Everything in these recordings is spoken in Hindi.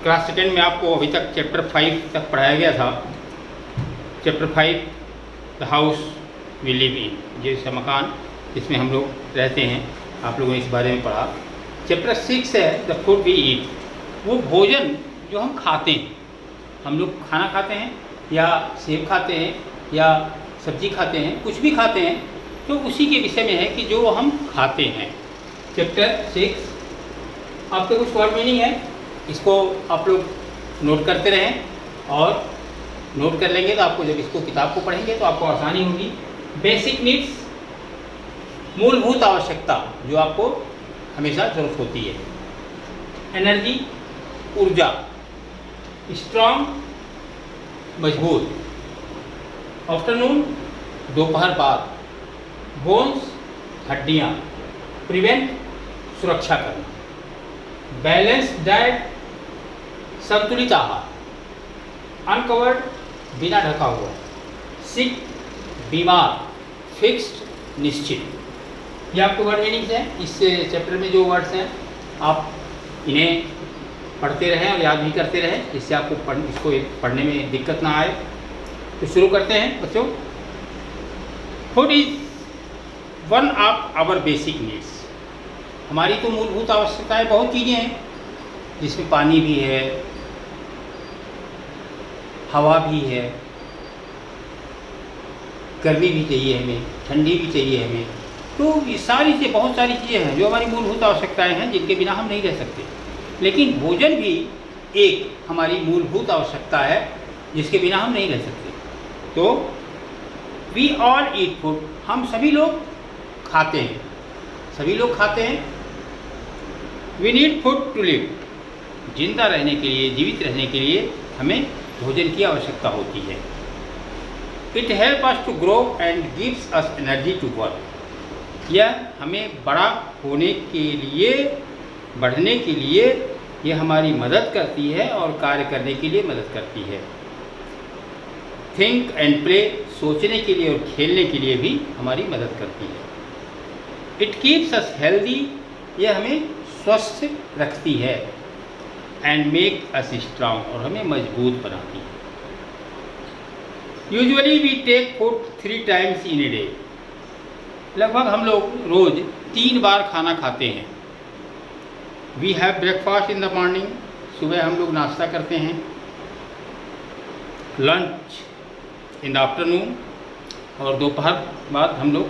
क्लास सेकेंड में आपको अभी तक चैप्टर 5 तक पढ़ाया गया था। Chapter 5 the house we live in, जैसा मकान जिसमें हम लोग रहते हैं, आप लोगों ने इस बारे में पढ़ा। चैप्टर 6 है द फूड वी ईट, वो भोजन जो हम खाते हैं। हम लोग खाना खाते हैं या सेब खाते हैं या सब्जी खाते हैं, कुछ भी खाते हैं, तो उसी के विषय में है कि जो हम खाते हैं। चैप्टर 6 आपके कुछ वर्ड मीनिंग है, इसको आप लोग नोट करते रहें और नोट कर लेंगे तो आपको जब इसको किताब को पढ़ेंगे तो आपको आसानी होगी। बेसिक नीड्स, मूलभूत आवश्यकता जो आपको हमेशा जरूरत होती है। एनर्जी, ऊर्जा। स्ट्रॉन्ग, मजबूत। आफ्टरनून, दोपहर बाद। बोन्स, हड्डियाँ। प्रिवेंट, सुरक्षा करना। बैलेंस डाइट, संतुलित आहार। अनकवर्ड, बिना ढका हुआ। सिक, बीमार। फिक्स्ड, निश्चित। ये आपके वर्ड मीनिंग्स हैं। इस चैप्टर में जो वर्ड्स हैं आप इन्हें पढ़ते रहें और याद भी करते रहें, जिससे आपको इसको पढ़ने में दिक्कत ना आए। तो शुरू करते हैं बच्चों। Food is one of our basic needs. हमारी तो मूलभूत आवश्यकताएं बहुत चीज़ें हैं, जिसमें पानी भी है, हवा भी है, गर्मी भी चाहिए हमें, ठंडी भी चाहिए हमें। तो ये सारी चीज़ें, बहुत सारी चीज़ें हैं जो हमारी मूलभूत आवश्यकताएं हैं, जिनके बिना हम नहीं रह सकते। लेकिन भोजन भी एक हमारी मूलभूत आवश्यकता है जिसके बिना हम नहीं रह सकते। तो वी ऑल ईट फूड, हम सभी लोग खाते हैं, सभी लोग खाते हैं। We need food to live, जिंदा रहने के लिए, जीवित रहने के लिए हमें भोजन की आवश्यकता होती है। It help us to grow and gives us energy to work, यह हमें बड़ा होने के लिए, बढ़ने के लिए यह हमारी मदद करती है और कार्य करने के लिए मदद करती है। थिंक एंड प्ले, सोचने के लिए और खेलने के लिए भी हमारी मदद करती है। इट कीप्स अस हेल्दी, यह हमें स्वस्थ रखती है। एंड मेक अस स्ट्रांग, और हमें मजबूत बनाती है। Usually we take food 3 times in a day, लगभग हम लोग रोज़ 3 बार खाना खाते हैं। We have breakfast in the morning, सुबह हम लोग नाश्ता करते हैं। लंच इन द आफ्टरनून, और दोपहर बाद हम लोग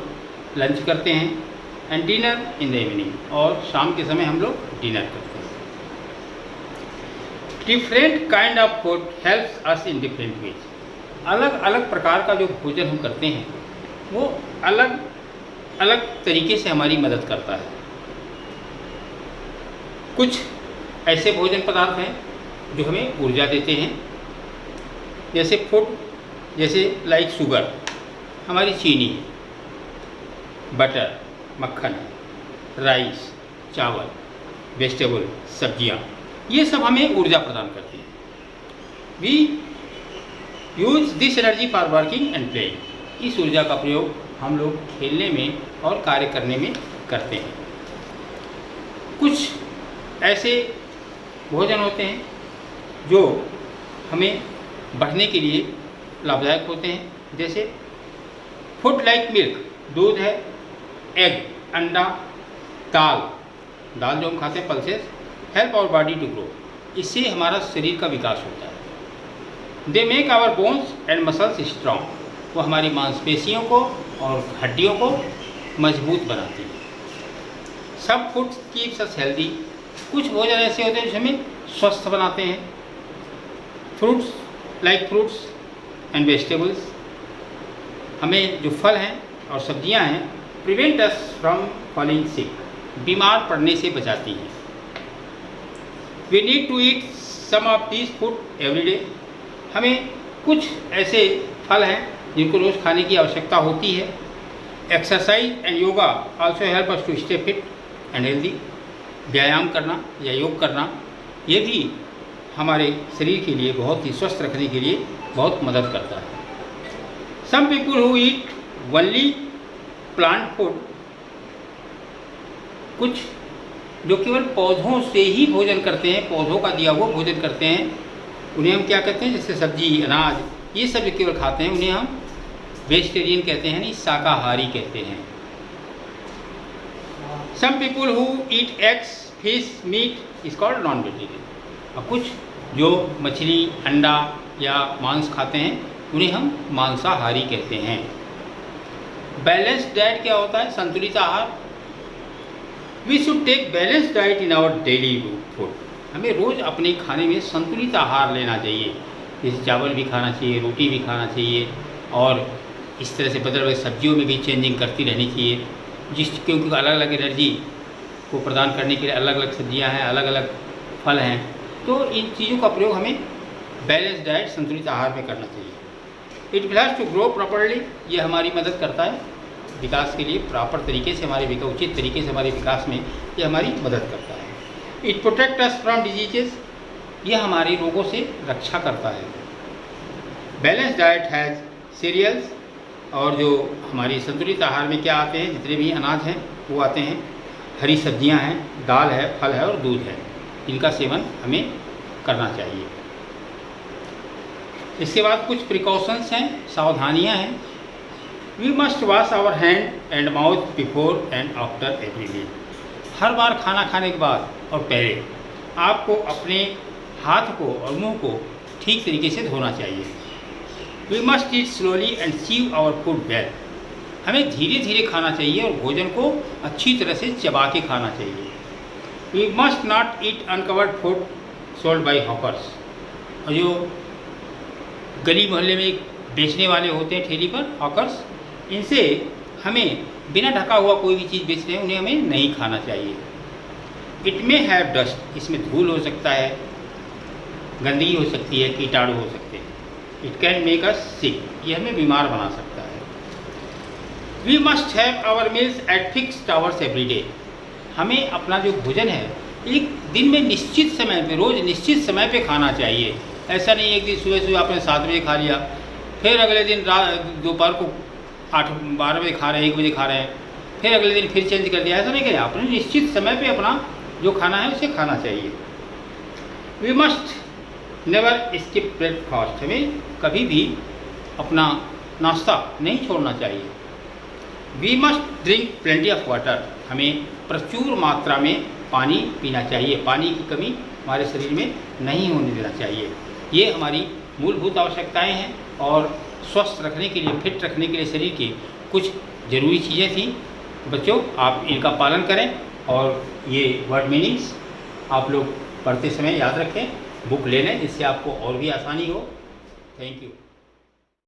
लंच करते हैं। And dinner in the evening, और शाम के समय हम लोग डिनर करते हैं। Different kind of food helps us in different ways, अलग अलग प्रकार का जो भोजन हम करते हैं वो अलग अलग तरीके से हमारी मदद करता है। कुछ ऐसे भोजन पदार्थ हैं जो हमें ऊर्जा देते हैं, जैसे फूड, जैसे लाइक शुगर, हमारी चीनी, बटर, मक्खन, राइस, चावल, वेजिटेबल, सब्जियां, ये सब हमें ऊर्जा प्रदान करती हैं। We use this energy for working and playing, इस ऊर्जा का प्रयोग हम लोग खेलने में और कार्य करने में करते हैं। कुछ ऐसे भोजन होते हैं जो हमें बढ़ने के लिए लाभदायक होते हैं, जैसे फूड लाइक मिल्क, दूध है, एग, अंडा, दाल, दाल जो हम खाते हैं, pulses, help our body to grow, इससे हमारा शरीर का विकास होता है। They make our bones and muscles strong, वो हमारी मांसपेशियों को और हड्डियों को मजबूत बनाती है। सब फूड कीप्स अस हेल्दी, कुछ भोजन ऐसे होते हैं जो हमें स्वस्थ बनाते हैं। Fruits like fruits and vegetables, हमें जो फल हैं और सब्जियां हैं, prevent us from falling sick, बीमार पड़ने से बचाती हैं। We need to eat some of these food every day, हमें कुछ ऐसे फल हैं जिनको रोज़ खाने की आवश्यकता होती है। Exercise and yoga also help us to stay fit and healthy, व्यायाम करना या योग करना ये भी हमारे शरीर के लिए बहुत ही स्वस्थ रखने के लिए बहुत मदद करता है। Some people who eat only plant food, कुछ जो केवल पौधों से ही भोजन करते हैं, पौधों का दिया हुआ भोजन करते हैं, उन्हें हम क्या कहते हैं, जैसे सब्जी, अनाज, ये सब जो केवल खाते हैं उन्हें हम वेजिटेरियन कहते हैं, नहीं शाकाहारी कहते हैं। Some people who eat eggs, fish, meat is called non vegetarian. और कुछ जो मछली, अंडा या मांस खाते हैं उन्हें हम मांसाहारी कहते हैं। बैलेंस्ड डाइट क्या होता है? संतुलित आहार। We should take balanced diet in our daily food. हमें रोज़ अपने खाने में संतुलित आहार लेना चाहिए, जैसे चावल भी खाना चाहिए, रोटी भी खाना चाहिए, और इस तरह से बदल बदल सब्जियों में भी चेंजिंग करती रहनी चाहिए, क्योंकि अलग अलग एनर्जी को प्रदान करने के लिए अलग अलग सब्जियां हैं, अलग अलग फल हैं। तो इन चीज़ों का प्रयोग हमें बैलेंस डाइट, संतुलित आहार में करना चाहिए। It helps to grow properly. ये हमारी मदद करता है विकास के लिए, प्रॉपर तरीके से हमारे विकास, उचित तरीके से हमारे विकास में ये हमारी मदद करता है। It protect us from diseases. ये हमारे रोगों से रक्षा करता है। Balance diet has cereals. और जो हमारी संतुलित आहार में क्या आते हैं, जितने भी अनाज हैं वो आते हैं, हरी सब्जियां हैं, दाल है, फल है और दूध है। इनका सेवन हमें करना चाहिए। इसके बाद कुछ प्रिकॉशंस हैं, सावधानियां हैं। We must wash our hand and mouth before and after every meal. हर बार खाना खाने के बाद और पहले आपको अपने हाथ को और मुंह को ठीक तरीके से धोना चाहिए। We must eat slowly and chew our food well. हमें धीरे धीरे खाना चाहिए और भोजन को अच्छी तरह से चबा के खाना चाहिए। We must not eat uncovered food sold by hawkers. और जो गली मोहल्ले में बेचने वाले होते हैं ठेली पर, हॉकर्स, इनसे हमें बिना ढका हुआ कोई भी चीज़ बेच रहे हैं उन्हें हमें नहीं खाना चाहिए। It may have dust. इसमें धूल हो सकता है, गंदगी हो सकती है, कीटाणु हो सकते हैं। It can make us sick. ये हमें बीमार बना सकता है। We must have our meals at fixed hours every day. हमें अपना जो भोजन है एक दिन में निश्चित समय पे, रोज़ निश्चित समय पे खाना चाहिए। ऐसा नहीं एक दिन सुबह आपने 7 बजे खा लिया, फिर अगले दिन दोपहर को 8-12 बजे खा रहे हैं, 1 बजे खा रहे हैं, फिर अगले दिन फिर चेंज कर दिया। ऐसा नहीं करें, आपने निश्चित समय पे अपना जो खाना है उसे खाना चाहिए। We must never skip breakfast. हमें कभी भी अपना नाश्ता नहीं छोड़ना चाहिए। We must drink plenty of water. हमें प्रचुर मात्रा में पानी पीना चाहिए। पानी की कमी हमारे शरीर में नहीं होने देना चाहिए। ये हमारी मूलभूत आवश्यकताएं हैं और स्वस्थ रखने के लिए, फिट रखने के लिए शरीर की कुछ ज़रूरी चीज़ें थी। बच्चों, आप इनका पालन करें और ये वर्ड मीनिंग्स आप लोग पढ़ते समय याद रखें, बुक ले लें, जिससे आपको और भी आसानी हो। Thank you.